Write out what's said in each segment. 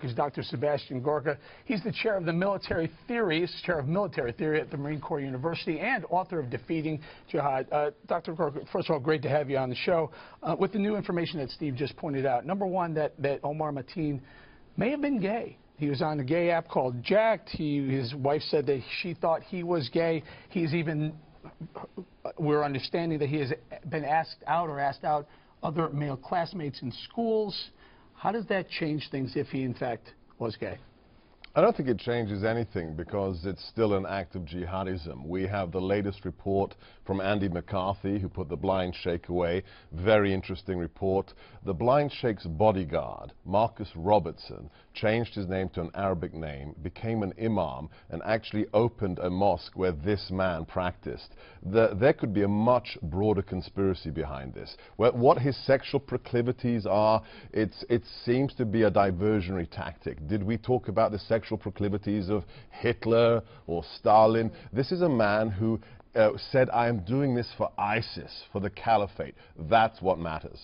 is Dr. Sebastian Gorka. He's the chair of the military theories, chair of military theory at the Marine Corps University, and author of Defeating Jihad. Dr. Gorka, first of all, great to have you on the show. With the new information that Steve just pointed out, number one, that Omar Mateen may have been gay. He was on a gay app called Jacked. His wife said that she thought he was gay. He's even, we're understanding that he has been asked out other male classmates in schools. How does that change things if he, in fact, was gay? I don't think it changes anything because it's still an act of jihadism. We have the latest report from Andy McCarthy, who put the blind sheikh away. Very interesting report. The blind sheikh's bodyguard, Marcus Robertson, changed his name to an Arabic name, became an imam, and actually opened a mosque where this man practiced. There could be a much broader conspiracy behind this. What his sexual proclivities are, it seems to be a diversionary tactic. Did we talk about the sexual proclivities of Hitler or Stalin? This is a man who said, I am doing this for ISIS, for the caliphate. That's what matters.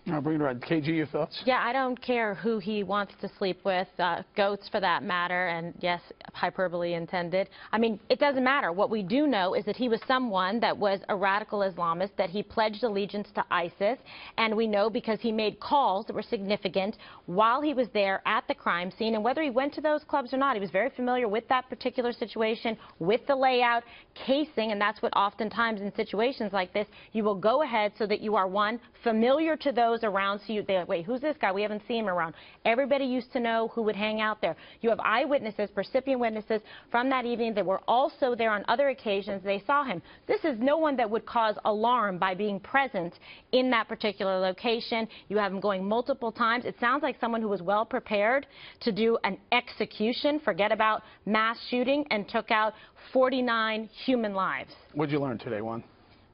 I'll bring it around. KG, your thoughts? Yeah, I don't care who he wants to sleep with, goats for that matter, and yes, hyperbole intended. I mean, it doesn't matter. What we do know is that he was someone that was a radical Islamist, that he pledged allegiance to ISIS, and we know because he made calls that were significant while he was there at the crime scene, and whether he went to those clubs or not, he was very familiar with that particular situation, with the layout, casing, and that's what oftentimes in situations like this, you will go ahead so that you are, one, familiar to those around, so they're like, wait, who's this guy? We haven't seen him around. Everybody used to know who would hang out there. You have eyewitnesses, percipient witnesses from that evening that were also there on other occasions. They saw him. This is no one that would cause alarm by being present in that particular location. You have him going multiple times. It sounds like someone who was well prepared to do an execution, forget about mass shooting, and took out 49 human lives. What did you learn today, Juan?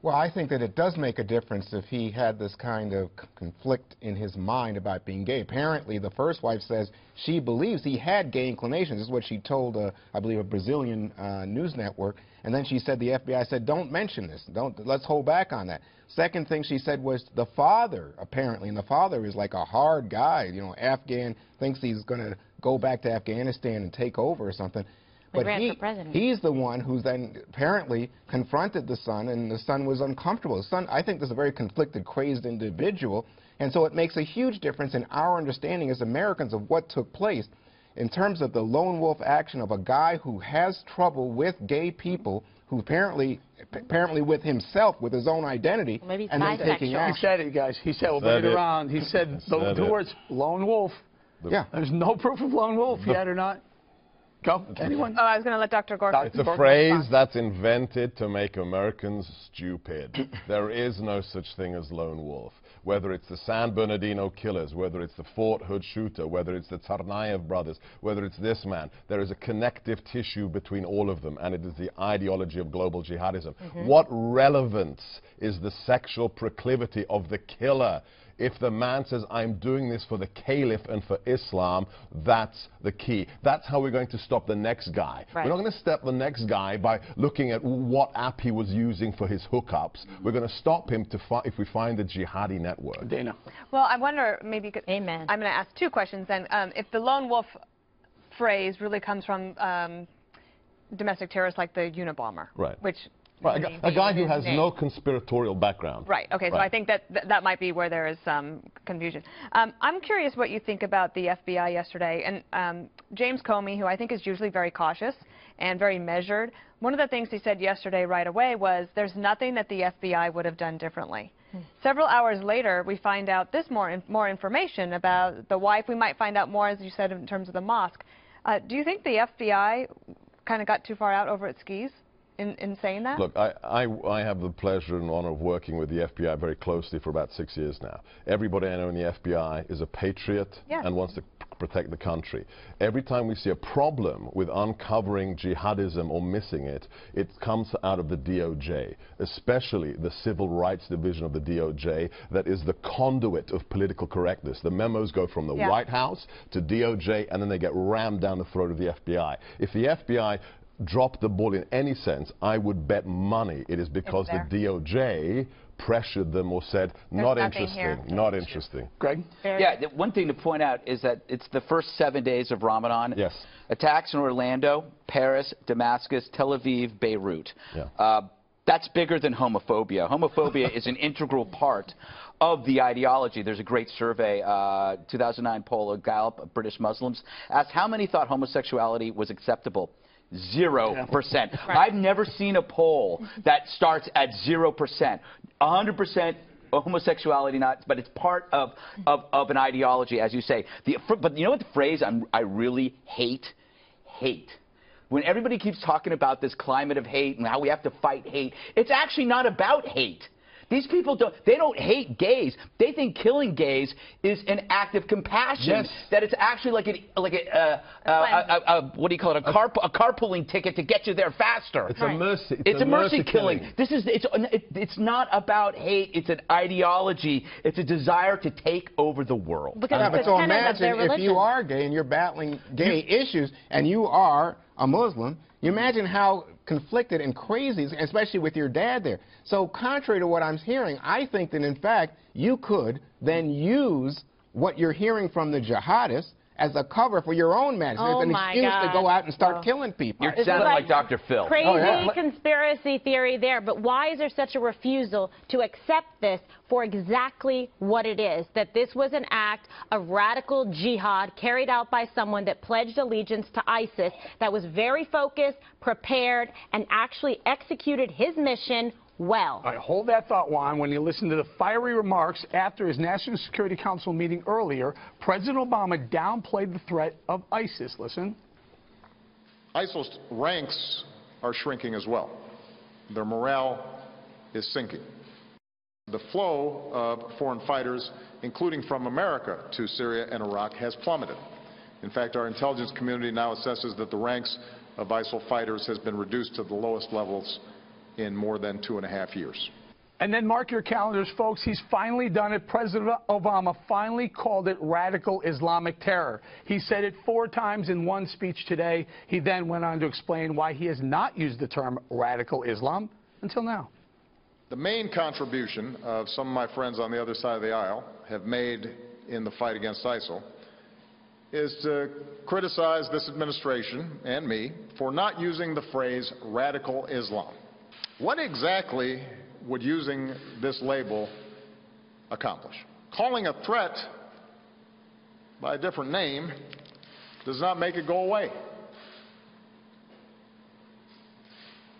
Well, I think that it does make a difference if he had this kind of conflict in his mind about being gay. Apparently, the first wife says she believes he had gay inclinations. This is what she told, I believe, a Brazilian news network. And then she said, the FBI said, don't mention this. Let's hold back on that. Second thing she said was the father, apparently, and the father is like a hard guy, you know, Afghan, thinks he's going to go back to Afghanistan and take over or something. But he's the one who then apparently confronted the son, and the son was uncomfortable. The son, I think, is a very conflicted, crazed individual, and so it makes a huge difference in our understanding as Americans of what took place in terms of the lone wolf action of a guy who has trouble with gay people, who apparently with himself, with his own identity, maybe and then taking action. He said it, guys. He said, we'll bring it around. He said the words, lone wolf. Yeah. There's no proof of lone wolf yet or not. Go. Anyone? Oh, I was going to let Dr. Gorka. It's a phrase that's invented to make Americans stupid. There is no such thing as lone wolf. Whether it's the San Bernardino killers, whether it's the Fort Hood shooter, whether it's the Tsarnaev brothers, whether it's this man, there is a connective tissue between all of them, and it is the ideology of global jihadism. What relevance is the sexual proclivity of the killer? If the man says, I'm doing this for the caliph and for Islam, that's the key. That's how we're going to stop the next guy. Right. We're not going to stop the next guy by looking at what app he was using for his hookups. We're going to stop him if we find the jihadi network. Dana. Well, I wonder, maybe you could... Amen. I'm going to ask two questions then. If the lone wolf phrase really comes from domestic terrorists like the Unabomber, right, which... Right, a guy who has no conspiratorial background. Right, okay, so I think that might be where there is some confusion. I'm curious what you think about the FBI yesterday. And James Comey, who I think is usually very cautious and very measured, one of the things he said yesterday right away was there's nothing that the FBI would have done differently. Several hours later, we find out more information about the wife. We might find out more, as you said, in terms of the mosque. Do you think the FBI kind of got too far out over its skis in saying that? Look, I have the pleasure and honor of working with the FBI very closely for about 6 years now. Everybody I know in the FBI is a patriot and wants to protect the country. Every time we see a problem with uncovering jihadism or missing it, it comes out of the DOJ, especially the Civil Rights Division of the DOJ that is the conduit of political correctness. The memos go from the White House to DOJ, and then they get rammed down the throat of the FBI. If the FBI dropped the ball in any sense, I would bet money it is because the DOJ pressured them or said, There's not nothing interesting, here. not interesting. Greg? Yeah, one thing to point out is that it's the first 7 days of Ramadan. Yes. Attacks in Orlando, Paris, Damascus, Tel Aviv, Beirut. Yeah. That's bigger than homophobia. Homophobia is an integral part of the ideology. There's a great survey, 2009 poll of Gallup of British Muslims, asked how many thought homosexuality was acceptable. 0%. Right. I've never seen a poll that starts at 0%. 100% homosexuality, but it's part of an ideology, as you say. But you know what the phrase I really hate? Hate. When everybody keeps talking about this climate of hate and how we have to fight hate, it's actually not about hate. These people don't hate gays. They think killing gays is an act of compassion. Yes. That it's actually like what do you call it? A carpooling ticket to get you there faster. It's a mercy. It's a mercy killing. It's not about hate. It's an ideology. It's a desire to take over the world. Because Yeah, it's but so a tenet of their imagine if you religion. are gay and you're battling gay issues and you are a Muslim, you imagine how conflicted and crazy, especially with your dad there. So contrary to what I'm hearing, I think that in fact you could then use what you're hearing from the jihadists as a cover for your own madness. Oh It's an my excuse to God. go out and start killing people. You're It's sounding like like Dr. Phil. Crazy conspiracy theory there, but why is there such a refusal to accept this for exactly what it is? That this was an act of radical jihad carried out by someone that pledged allegiance to ISIS, that was very focused, prepared, and actually executed his mission well. All right, hold that thought, Juan. When you listen to the fiery remarks after his National Security Council meeting earlier, President Obama downplayed the threat of ISIS. Listen. ISIL's ranks are shrinking as well. Their morale is sinking. The flow of foreign fighters, including from America to Syria and Iraq, has plummeted. In fact, our intelligence community now assesses that the ranks of ISIL fighters has been reduced to the lowest levels in more than 2.5 years. And then mark your calendars, folks. He's finally done it. President Obama finally called it radical Islamic terror. He said it 4 times in one speech today. He then went on to explain why he has not used the term radical Islam until now. The main contribution of some of my friends on the other side of the aisle have made in the fight against ISIL is to criticize this administration and me for not using the phrase radical Islam. What exactly would using this label accomplish? Calling a threat by a different name does not make it go away.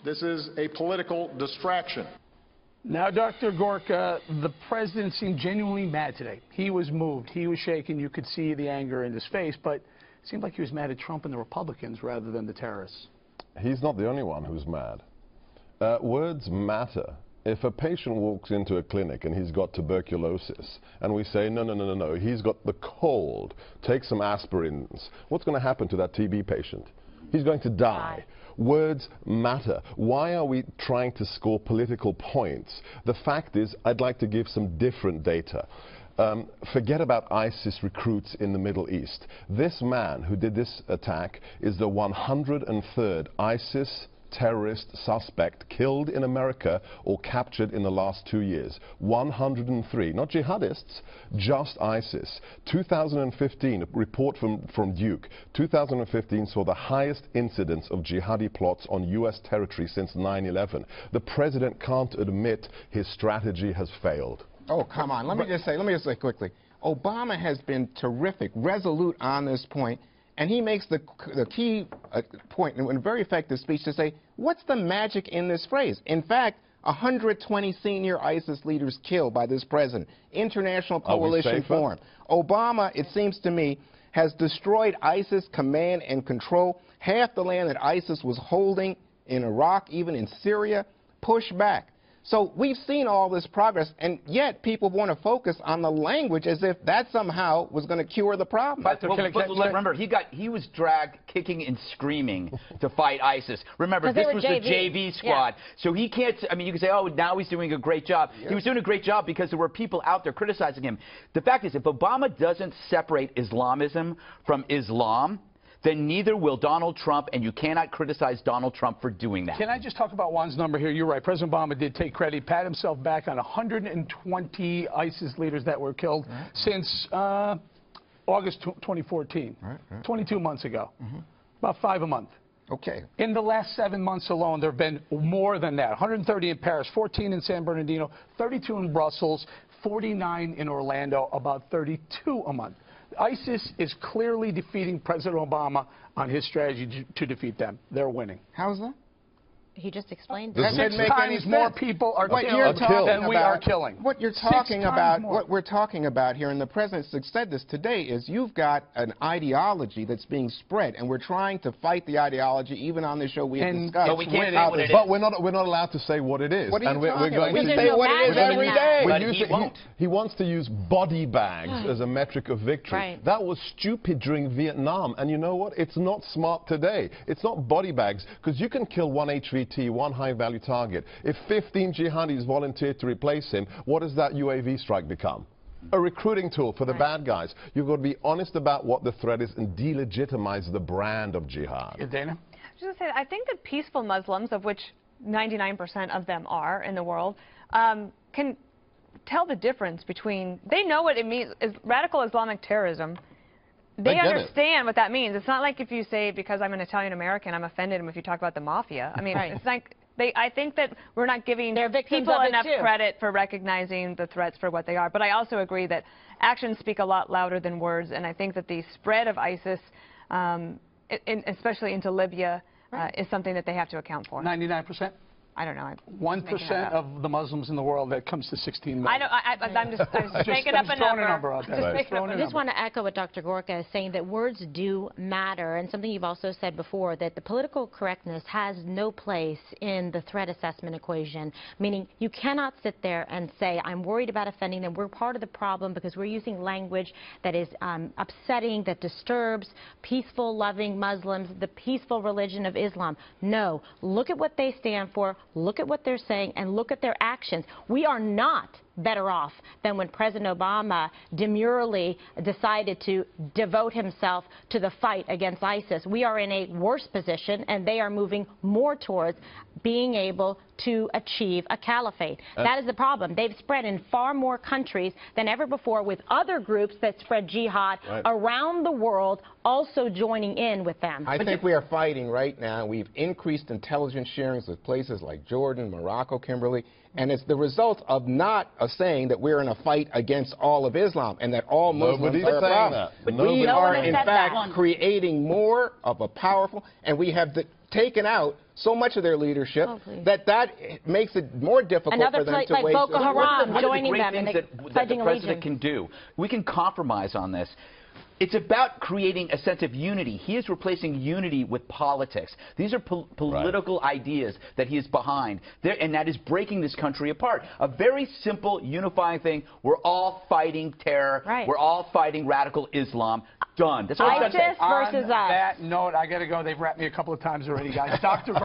This is a political distraction. Now, Dr. Gorka, the president seemed genuinely mad today. He was moved. He was shaken. You could see the anger in his face, but it seemed like he was mad at Trump and the Republicans rather than the terrorists. He's not the only one who's mad. Words matter. If a patient walks into a clinic and he's got tuberculosis and we say, no, he's got the cold, take some aspirins, what's going to happen to that TB patient? He's going to die. Words matter. Why are we trying to score political points? The fact is, I'd like to give some different data. Forget about ISIS recruits in the Middle East. This man who did this attack is the 103rd ISIS terrorist suspect killed in America or captured in the last 2 years. 103. Not jihadists, just ISIS. 2015, a report from Duke. 2015 saw the highest incidence of jihadi plots on U.S. territory since 9/11. The president can't admit his strategy has failed. Oh, come on. Let me just say quickly. Obama has been terrific, resolute on this point. And he makes the key point in a very effective speech to say, what's the magic in this phrase? In fact, 120 senior ISIS leaders killed by this president. International coalition formed. Obama, it seems to me, has destroyed ISIS command and control. Half the land that ISIS was holding in Iraq, even in Syria, pushed back. So we've seen all this progress, and yet people want to focus on the language as if that somehow was going to cure the problem. But remember, he was dragged kicking and screaming to fight ISIS. Remember, this was the JV squad. Yeah. So he can't, I mean, you can say, oh, now he's doing a great job. Yeah. He was doing a great job because there were people out there criticizing him. The fact is, if Obama doesn't separate Islamism from Islam, then neither will Donald Trump, and you cannot criticize Donald Trump for doing that. Can I just talk about Juan's number here? You're right. President Obama did take credit, pat himself back on 120 ISIS leaders that were killed since August 2014, 22 months ago, about 5 a month. Okay. In the last 7 months alone, there have been more than that. 130 in Paris, 14 in San Bernardino, 32 in Brussels, 49 in Orlando, about 32 a month. ISIS is clearly defeating President Obama on his strategy to defeat them. They're winning. How's that? He just explained Does it. it make any times more sense? people are What killed you're talking than we are killing. What you're 6 talking times about, more. what we're talking about here, and the president said this today, is you've got an ideology that's being spread, and we're trying to fight the ideology. Even on this show, we have discussed. But we can't say what it is. But we're not allowed to say what it is. What are you and we're talking going about? to Because say there's no what it is magic in every that. day. But We're he using- won't. he wants to use body bags as a metric of victory. Right. That was stupid during Vietnam. And you know what? It's not smart today. It's not body bags, because you can kill one HVT, one high-value target. If 15 jihadis volunteer to replace him, what does that UAV strike become? A recruiting tool for the bad guys. You've got to be honest about what the threat is and delegitimize the brand of jihad. Dana? I was going to say, I think that peaceful Muslims, of which 99% of them are in the world, can tell the difference between, they know what it means, is radical Islamic terrorism. They get it. understand what that means. It's not like if you say, because I'm an Italian American, I'm offended if you talk about the mafia. I mean, it's like, I think that we're not giving They're victims people of it enough too. credit for recognizing the threats for what they are. But I also agree that actions speak a lot louder than words, and I think that the spread of ISIS, especially into Libya, is something that they have to account for. 99%? I don't know. 1% of the Muslims in the world, that comes to 16 million. I'm just making up a throwing number. a number out there. Just Right. making up a I number. just want to echo what Dr. Gorka is saying, that words do matter, and something you've also said before, that the political correctness has no place in the threat assessment equation, meaning you cannot sit there and say, I'm worried about offending them. We're part of the problem because we're using language that is upsetting, that disturbs peaceful, loving Muslims, the peaceful religion of Islam. No. Look at what they stand for. Look at what they're saying, and look at their actions. We are not better off than when President Obama demurely decided to devote himself to the fight against ISIS. We are in a worse position, and they are moving more towards being able to achieve a caliphate. That is the problem. They've spread in far more countries than ever before, with other groups that spread jihad around the world also joining in with them. I think we are fighting right now. We've increased intelligence sharings with places like Jordan, Morocco, Kimberly, and it's the result of not saying that we're in a fight against all of Islam and that all Muslims Nobody's are a saying problem. that. We No one are, has in said fact, that. creating more of a powerful, and we have taken out so much of their leadership that makes it more difficult Another for them place to like wage Boko Haram One of the joining great them and things that the pledging president allegiance. can do, we can compromise on this. It's about creating a sense of unity. He is replacing unity with politics. These are political ideas that he is behind, and that is breaking this country apart. A very simple, unifying thing. We're all fighting terror. Right. We're all fighting radical Islam. Done. That's all I'm ISIS saying. versus On us. that note, I got to go. They've wrapped me a couple of times already, guys. Dr.